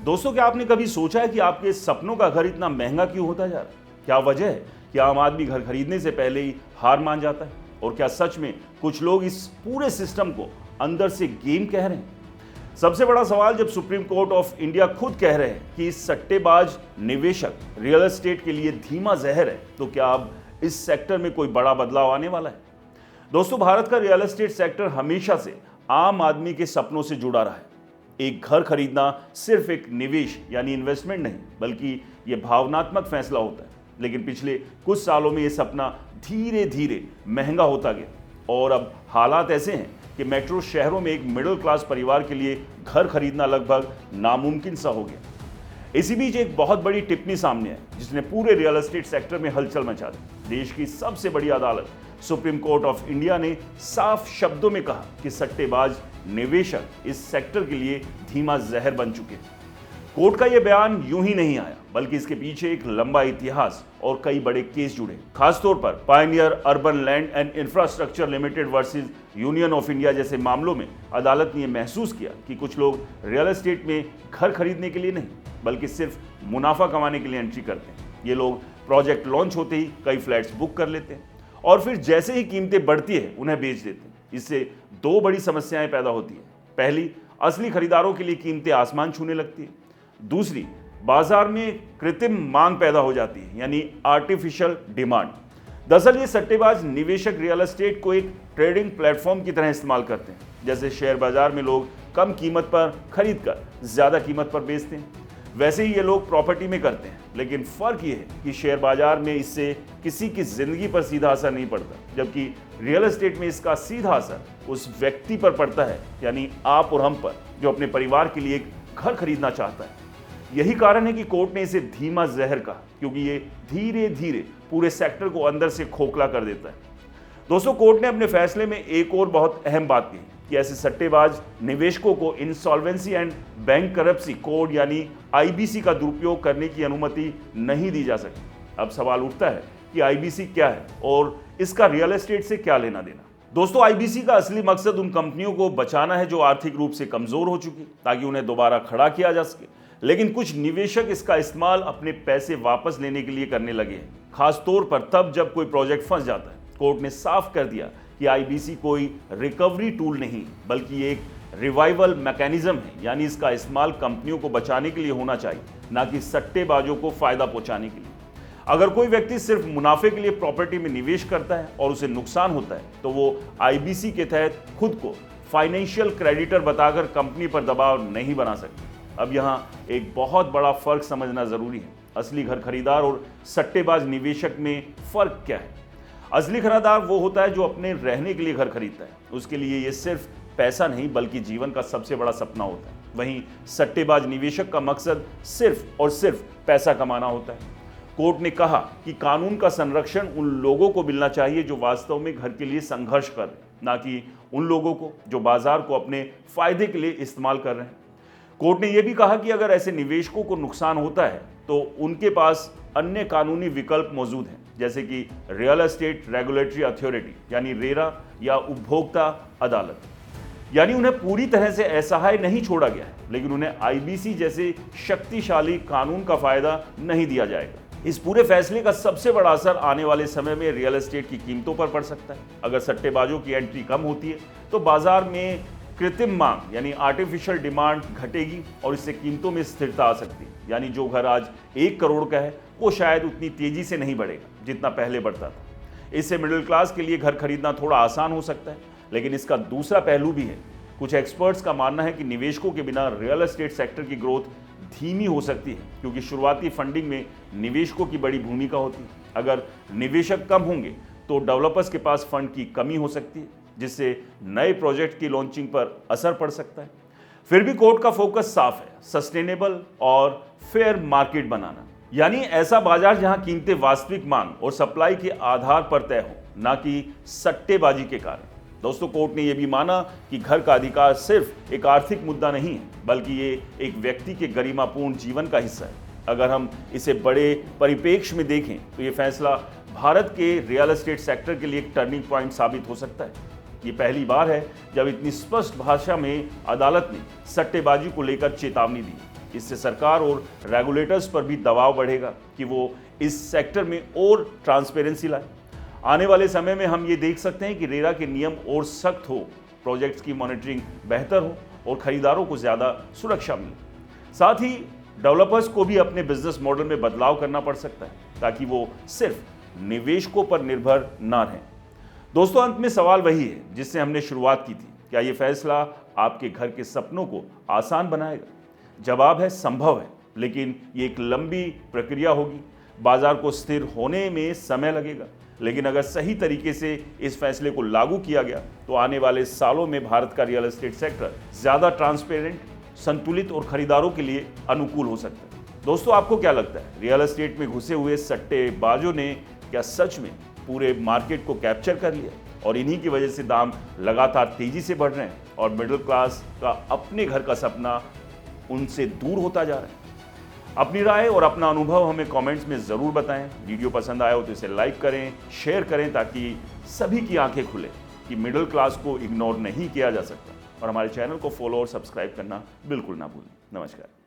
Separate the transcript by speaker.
Speaker 1: दोस्तों, क्या आपने कभी सोचा है कि आपके सपनों का घर इतना महंगा क्यों होता जा रहा है? क्या वजह है कि आम आदमी घर खरीदने से पहले ही हार मान जाता है? और क्या सच में कुछ लोग इस पूरे सिस्टम को अंदर से गेम कह रहे हैं? सबसे बड़ा सवाल, जब सुप्रीम कोर्ट ऑफ इंडिया खुद कह रहे हैं कि इस सट्टेबाज निवेशक रियल एस्टेट के लिए धीमा जहर है, तो क्या अब इस सेक्टर में कोई बड़ा बदलाव आने वाला है? दोस्तों, भारत का रियल एस्टेट सेक्टर हमेशा से आम आदमी के सपनों से जुड़ा रहा है। एक घर खरीदना सिर्फ एक निवेश यानी इन्वेस्टमेंट नहीं, बल्कि यह भावनात्मक फैसला होता है। लेकिन पिछले कुछ सालों में यह सपना धीरे धीरे महंगा होता गया और अब हालात ऐसे हैं कि मेट्रो शहरों में एक मिडिल क्लास परिवार के लिए घर खरीदना लगभग नामुमकिन सा हो गया। इसी बीच एक बहुत बड़ी टिप्पणी सामने आई जिसने पूरे रियल एस्टेट सेक्टर में हलचल मचा दी। देश की सबसे बड़ी अदालत सुप्रीम कोर्ट ऑफ इंडिया ने साफ शब्दों में कहा कि सट्टेबाज निवेशक इस सेक्टर के लिए धीमा जहर बन चुके हैं। कोर्ट का यह बयान यूं ही नहीं आया, बल्कि इसके पीछे एक लंबा इतिहास और कई बड़े केस जुड़े। खासतौर पर Pioneer urban land and infrastructure limited versus union of India जैसे मामलों में अदालत ने यह महसूस किया कि कुछ लोग रियल एस्टेट में घर खरीदने के लिए नहीं, बल्कि सिर्फ मुनाफा कमाने के लिए एंट्री करते हैं। ये लोग प्रोजेक्ट लॉन्च होते ही कई फ्लैट्स बुक कर लेते हैं और फिर जैसे ही कीमतें बढ़ती है उन्हें बेच देते हैं। इससे दो बड़ी समस्याएं पैदा होती हैं। पहली, असली खरीदारों के लिए कीमतें आसमान छूने लगती है। दूसरी, बाजार में कृत्रिम मांग पैदा हो जाती है, यानी आर्टिफिशियल डिमांड। दरअसल ये सट्टेबाज निवेशक रियल एस्टेट को एक ट्रेडिंग प्लेटफॉर्म की तरह इस्तेमाल करते हैं। जैसे शेयर बाजार में लोग कम कीमत पर खरीद कर ज्यादा कीमत पर बेचते हैं, वैसे ही ये लोग प्रॉपर्टी में करते हैं। लेकिन फर्क ये है कि शेयर बाजार में इससे किसी की जिंदगी पर सीधा असर नहीं पड़ता, जबकि रियल एस्टेट में इसका सीधा असर उस व्यक्ति पर पड़ता है, यानी आप और हम पर, जो अपने परिवार के लिए एक घर खरीदना चाहता है। यही कारण है कि कोर्ट ने इसे धीमा जहर कहा, क्योंकि ये धीरे धीरे पूरे सेक्टर को अंदर से खोखला कर देता है। दोस्तों, कोर्ट ने अपने फैसले में एक और बहुत अहम बात कही कि ऐसे सट्टेबाज निवेशकों को इंसॉल्वेंसी एंड बैंक करप्सी कोड यानी आईबीसी का दुरुपयोग करने की अनुमति नहीं दी जा सकती। अब सवाल उठता है कि आईबीसी क्या है और इसका रियल एस्टेट से क्या लेना देना। दोस्तों, आईबीसी का असली मकसद उन कंपनियों को बचाना है जो आर्थिक रूप से कमजोर हो चुकी, ताकि उन्हें दोबारा खड़ा किया जा सके। लेकिन कुछ निवेशक इसका इस्तेमाल अपने पैसे वापस लेने के लिए करने लगे हैं, खासतौर पर तब जब कोई प्रोजेक्ट फंस जाता है। कोर्ट ने साफ कर दिया कि आईबीसी कोई रिकवरी टूल नहीं, बल्कि एक रिवाइवल मैकेनिज्म है, यानी इसका इस्तेमाल कंपनियों को बचाने के लिए होना चाहिए, ना कि सट्टेबाजों को फायदा पहुंचाने के लिए। अगर कोई व्यक्ति सिर्फ मुनाफे के लिए प्रॉपर्टी में निवेश करता है और उसे नुकसान होता है, तो वो आईबीसी के तहत खुद को फाइनेंशियल क्रेडिटर बताकर कंपनी पर दबाव नहीं बना सकते। अब यहाँ एक बहुत बड़ा फर्क समझना जरूरी है। असली घर खरीदार और सट्टेबाज निवेशक में फर्क क्या है? असली खरीदार वो होता है जो अपने रहने के लिए घर खरीदता है। उसके लिए ये सिर्फ पैसा नहीं, बल्कि जीवन का सबसे बड़ा सपना होता है। वहीं सट्टेबाज निवेशक का मकसद सिर्फ और सिर्फ पैसा कमाना होता है। कोर्ट ने कहा कि कानून का संरक्षण उन लोगों को मिलना चाहिए जो वास्तव में घर के लिए संघर्ष कर रहे हैं, ना कि उन लोगों को जो बाजार को अपने फायदे के लिए इस्तेमाल कर रहे हैं। कोर्ट ने यह भी कहा कि अगर ऐसे निवेशकों को नुकसान होता है तो उनके पास अन्य कानूनी विकल्प मौजूद हैं, जैसे कि रियल एस्टेट रेगुलेटरी अथॉरिटी यानी रेरा या उपभोक्ता अदालत। यानी उन्हें पूरी तरह से असहाय नहीं छोड़ा गया है, लेकिन उन्हें आईबीसी जैसे शक्तिशाली कानून का फायदा नहीं दिया जाएगा। इस पूरे फैसले का सबसे बड़ा असर आने वाले समय में रियल एस्टेट की कीमतों पर पड़ सकता है। अगर सट्टेबाजों की एंट्री कम होती है तो बाजार में कृत्रिम मांग यानी आर्टिफिशियल डिमांड घटेगी और इससे कीमतों में स्थिरता आ सकती है। यानी जो घर आज 1 करोड़ का है वो शायद उतनी तेजी से नहीं बढ़ेगा जितना पहले बढ़ता था। इससे मिडिल क्लास के लिए घर खरीदना थोड़ा आसान हो सकता है, लेकिन इसका दूसरा पहलू भी है। कुछ एक्सपर्ट्स का मानना है कि निवेशकों के बिना रियल एस्टेट सेक्टर की ग्रोथ धीमी हो सकती है, क्योंकि शुरुआती फंडिंग में निवेशकों की बड़ी भूमिका होती है। अगर निवेशक कम होंगे तो डेवलपर्स के पास फंड की कमी हो सकती है, जिससे नए प्रोजेक्ट की लॉन्चिंग पर असर पड़ सकता है। फिर भी कोर्ट का फोकस साफ है, सस्टेनेबल और फेयर मार्केट बनाना, यानी ऐसा बाजार जहां कीमतें वास्तविक मांग और सप्लाई के आधार पर तय हो, ना कि सट्टेबाजी के कारण। दोस्तों, कोर्ट ने यह भी माना कि घर का अधिकार सिर्फ एक आर्थिक मुद्दा नहीं है, बल्कि ये एक व्यक्ति के गरिमापूर्ण जीवन का हिस्सा है। अगर हम इसे बड़े परिप्रेक्ष्य में देखें तो ये फैसला भारत के रियल एस्टेट सेक्टर के लिए एक टर्निंग पॉइंट साबित हो सकता है। ये पहली बार है जब इतनी स्पष्ट भाषा में अदालत ने सट्टेबाजी को लेकर चेतावनी दी। इससे सरकार और रेगुलेटर्स पर भी दबाव बढ़ेगा कि वो इस सेक्टर में और ट्रांसपेरेंसी लाए। आने वाले समय में हम ये देख सकते हैं कि रेरा के नियम और सख्त हो, प्रोजेक्ट्स की मॉनिटरिंग बेहतर हो और खरीदारों को ज़्यादा सुरक्षा मिले। साथ ही डेवलपर्स को भी अपने बिजनेस मॉडल में बदलाव करना पड़ सकता है ताकि वो सिर्फ निवेशकों पर निर्भर ना रहें। दोस्तों, अंत में सवाल वही है जिससे हमने शुरुआत की थी, क्या ये फैसला आपके घर के सपनों को आसान बनाएगा? जवाब है संभव है, लेकिन ये एक लंबी प्रक्रिया होगी। बाजार को स्थिर होने में समय लगेगा, लेकिन अगर सही तरीके से इस फैसले को लागू किया गया तो आने वाले सालों में भारत का रियल एस्टेट सेक्टर ज़्यादा ट्रांसपेरेंट, संतुलित और खरीदारों के लिए अनुकूल हो सकता है। दोस्तों, आपको क्या लगता है, रियल एस्टेट में घुसे हुए सट्टेबाजों ने क्या सच में पूरे मार्केट को कैप्चर कर लिया और इन्हीं की वजह से दाम लगातार तेजी से बढ़ रहे हैं और मिडिल क्लास का अपने घर का सपना उनसे दूर होता जा रहा है? अपनी राय और अपना अनुभव हमें कमेंट्स में ज़रूर बताएं। वीडियो पसंद आया हो तो इसे लाइक करें, शेयर करें ताकि सभी की आंखें खुले कि मिडिल क्लास को इग्नोर नहीं किया जा सकता। और हमारे चैनल को फॉलो और सब्सक्राइब करना बिल्कुल ना भूलें। नमस्कार।